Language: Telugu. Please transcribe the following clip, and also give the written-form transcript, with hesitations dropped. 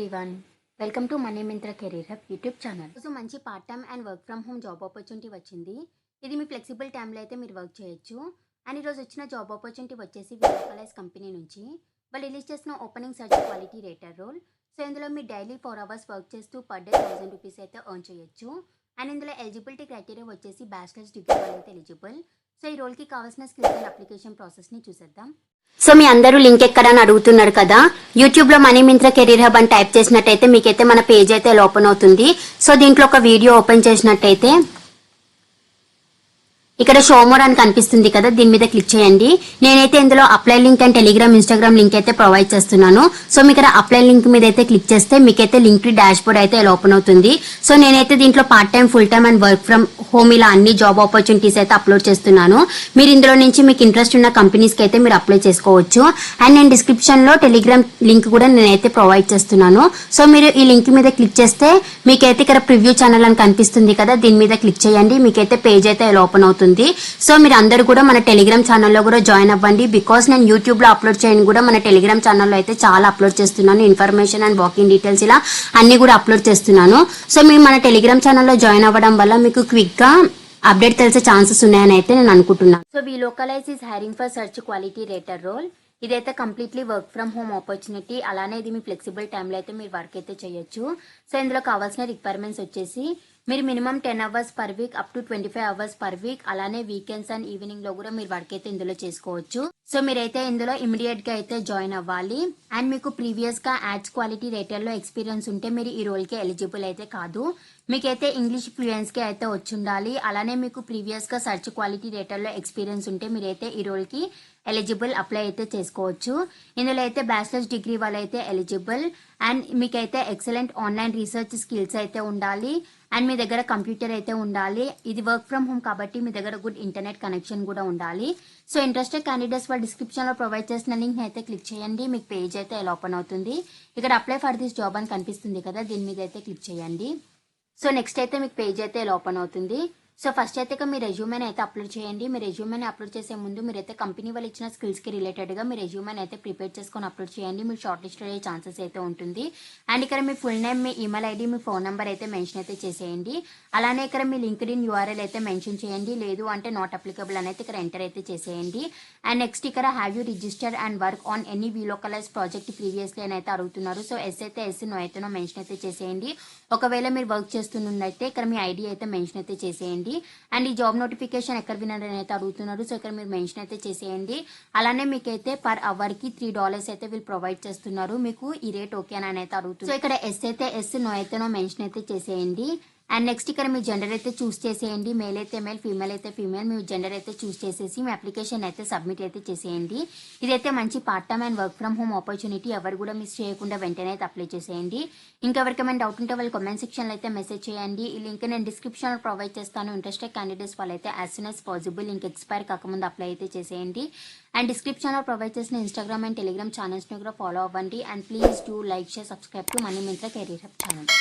Everyone, welcome to money Myntra career hub YouTube channel. రోజు మంచి part time and work from home job opportunity వచ్చింది. ఇది మీ ఫ్లెక్సిబుల్ టైంలో అయితే మీరు వర్క్ చేయొచ్చు. అండ్ ఈరోజు వచ్చిన జాబ్ ఆపర్చునిటీ వచ్చేసి విలోకలైజ్ కంపెనీ నుంచి వాళ్ళు రిలీజ్ చేసిన opening search quality rater role. So ఇందులో మీరు డైలీ 4 hours వర్క్ చేస్తూ పర్ డే 1000 రూపీస్ అయితే ఎర్న్ చేయొచ్చు. అండ్ ఇందులో ఎలిజిబిలిటీ క్రైటీరియా వచ్చేసి బ్యాచిలర్స్ డిగ్రీ వాళ్ళు అయితే ఎలిజిబుల్. సో ఈ రోల్కి కావాల్సిన స్కిల్స్ అండ్ అప్లికేషన్ ప్రాసెస్ని చూసేద్దాం. సో మీ అందరూ లింక్ ఎక్కడని అడుగుతున్నారు కదా. యూట్యూబ్లో మనీ మింత్రా కెరీర్ హబ్ అని టైప్ చేసినట్టయితే మీకైతే మన పేజ్ అయితే ఓపెన్ అవుతుంది. సో దీంట్లో ఒక వీడియో ఓపెన్ చేసినట్టయితే ఇక్కడ షో మోర్ అని కనిపిస్తుంది కదా, దీని మీద క్లిక్ చేయండి. నేనైతే ఇందులో apply link and Telegram Instagram link అయితే ప్రొవైడ్ చేస్తున్నాను. సో మీకు ఇక్కడ అప్లై లింక్ మీద అయితే క్లిక్ చేస్తే మీకైతే లింక్ డాష్ బోర్డ్ అయితే ఓపెన్ అవుతుంది. సో నేనైతే దీంట్లో part time, full time and work from home ఇలా అన్ని జాబ్ ఆపర్చునిటీస్ అయితే అప్లోడ్ చేస్తున్నాను. మీరు ఇందులో నుంచి మీకు ఇంట్రెస్ట్ ఉన్న కంపెనీస్ కి అయితే మీరు అప్లై చేసుకోవచ్చు. అండ్ నేను డిస్క్రిప్షన్ లో టెలిగ్రామ్ లింక్ కూడా నేనైతే ప్రొవైడ్ చేస్తున్నాను. సో మీరు ఈ లింక్ మీద క్లిక్ చేస్తే మీకైతే ఇక్కడ ప్రివ్యూ ఛానల్ అని కనిపిస్తుంది కదా, దీని మీద క్లిక్ చేయండి. మీకైతే పేజ్ అయితే ఓపెన్ అవుతుంది. సో మీరు అందరూ కూడా మన టెలిగ్రామ్ ఛానల్లో కూడా జాయిన్ అవ్వండి. బికాస్ నేను యూట్యూబ్ లో అప్లోడ్ చేయను కూడా మన టెలిగ్రామ్ ఛానల్లో అయితే చాలా అప్లోడ్ చేస్తున్నాను. ఇన్ఫర్మేషన్ అండ్ వాకింగ్ డీటెయిల్స్ ఇలా అన్ని కూడా అప్లోడ్ చేస్తున్నాను. సో మీరు మన టెలిగ్రామ్ ఛానల్లో జాయిన్ అవ్వడం వల్ల మీకు క్విక్ గా అప్డేట్ తెలిసే ఛాన్సెస్ ఉన్నాయని అయితే నేను అనుకుంటున్నాను. So we localize is hiring for search quality rater role. ఇదైతే completely work from home opportunity. అలానే ఇది మీ ఫ్లెక్సిబుల్ టైంలో అయితే మీరు వర్క్ అయితే చేయొచ్చు. సో ఇందులో కావాల్సిన రిక్వైర్మెంట్స్ వచ్చేసి మీరు minimum 10 hours per week up to 25 hours per week. అలానే వీకెండ్స్ అండ్ ఈవినింగ్ లో కూడా మీరు వర్క్ అయితే ఇందులో చేసుకోవచ్చు. సో మీరైతే ఇందులో ఇమీడియట్ గా అయితే జాయిన్ అవ్వాలి. అండ్ మీకు ప్రీవియస్ గా యాడ్స్ క్వాలిటీ రేటర్ లో ఎక్స్పీరియన్స్ ఉంటే మీరు ఈ రోల్ కి ఎలిజిబుల్ అయితే కాదు. మీకైతే ఇంగ్లీష్ ఫ్లూయెన్స్ కి అయితే వచ్చి ఉండాలి. అలానే మీకు ప్రీవియస్ గా సర్చ్ క్వాలిటీ రేటర్ లో ఎక్స్పీరియన్స్ ఉంటే మీరైతే ఈ రోల్ కి ఎలిజిబుల్ అప్లై అయితే చేసుకోవచ్చు. ఇందులో అయితే బ్యాచిలర్స్ డిగ్రీ వాళ్ళైతే ఎలిజిబుల్. అండ్ మీకైతే ఎక్సలెంట్ ఆన్లైన్ రీసెర్చ్ స్కిల్స్ అయితే ఉండాలి. అండ్ మీ దగ్గర కంప్యూటర్ అయితే ఉండాలి. ఇది వర్క్ ఫ్రమ్ హోమ్ కాబట్టి మీ దగ్గర గుడ్ ఇంటర్నెట్ కనెక్షన్ కూడా ఉండాలి. సో ఇంట్రెస్టెడ్ క్యాండిడేట్స్ వాళ్ళ డిస్క్రిప్షన్ లో ప్రొవైడ్ చేసిన లింక్ అయితే క్లిక్ చేయండి. మీకు పేజ్ అయితే ఓపెన్ అవుతుంది. ఇక్కడ అప్లై ఫర్ దిస్ జాబ్ అని కనిపిస్తుంది కదా, దీని మీద అయితే క్లిక్ చేయండి. సో నెక్స్ట్ అయితే మీకు పేజ్ అయితే ఓపెన్ అవుతుంది. సో ఫస్ట్ అయితే మీ రెజ్యూమేని అయితే అప్లోడ్ చేయండి. మీ రెజ్యూమేని అప్లోడ్ చేసే ముందు మీరైతే కంపెనీ వాళ్ళు ఇచ్చిన స్కిల్స్కి రిలేటెడ్గా మీ రెజ్యూమేని అయితే ప్రిపేర్ చేసుకొని అప్లోడ్ చేయండి. మీరు షార్ట్ లిస్ట్ అయ్యే ఛాన్సెస్ అయితే ఉంటుంది. అండ్ ఇక్కడ మీ ఫుల్ నేమ్, మీ ఈమెయిల్ ఐడి, మీ ఫోన్ నెంబర్ అయితే మెన్షన్ అయితే చేసేయండి. అలానే ఇక్కడ మీ లింక్డ్ఇన్ URL అయితే మెన్షన్ చేయండి. లేదు అంటే నాట్ అప్లికబుల్ అనేది ఇక్కడ ఎంటర్ అయితే చేసేయండి. అండ్ నెక్స్ట్ ఇక్కడ have you registered and work on any Welocalize project previously అని అయితే అడుగుతున్నారు. సో ఎస్ అయితే ఎస్, నో అయితే నో మెన్షన్ అయితే చేసేయండి. ఒకవేళ మీరు వర్క్ చేస్తున్నట్టయితే ఇక్కడ మీ ఐడి అయితే మెన్షన్ అయితే చేసేయండి. అండ్ ఈ జాబ్ నోటిఫికేషన్ ఎక్కడ వినారని అయితే అడుగుతున్నారు. సో ఇక్కడ మీరు మెన్షన్ అయితే చేసేయండి. అలానే మీకైతే పర్ అవర్ కి $3 అయితే వీళ్ళు ప్రొవైడ్ చేస్తున్నారు. మీకు ఈ రేట్ ఓకే అని అయితే అడుగుతున్నారు. సో ఇక్కడ ఎస్ అయితే ఎస్, నో అయితే నో మెన్షన్ అయితే చేసేయండి. అండ్ నెక్స్ట్ ఇక్కడ మీ జెండర్ అయితే చూస్ చేసేయండి. మేల్ అయితే మేల్, ఫీమేల్ అయితే ఫీమేల్. మీ జెండర్ అయితే చూస్ చేసేసి మీ అప్లికేషన్ అయితే సబ్మిట్ అయితే చేసేయండి. ఇదైతే మంచి part time and work from home opportunity. ఎవరు కూడా మిస్ చేయకుండా వెంటనే అయితే అప్లై చేసేయండి. ఇంకెవరికైనా డౌట్ ఉంటే వాళ్ళు కామెంట్ సెక్షన్లో అయితే మెసేజ్ చేయండి. ఈ లింక్ నేను డిస్క్రిప్షన్లో ప్రొవైడ్ చేస్తాను. ఇంట్రెస్టెడ్ క్యాండిడేట్స్ వాళ్ళైతే as soon as possible link expire కాకముందు అప్లై అయితే చేసేయండి. అండ్ డిస్క్రిప్షన్లో ప్రొవైడ్ చేసిన ఇన్స్టాగ్రామ్ అండ్ టెలిగ్రామ్ ఛానల్స్ని కూడా ఫాలో అవ్వండి. And please do like, share, subscribe to money Myntra career hub channel.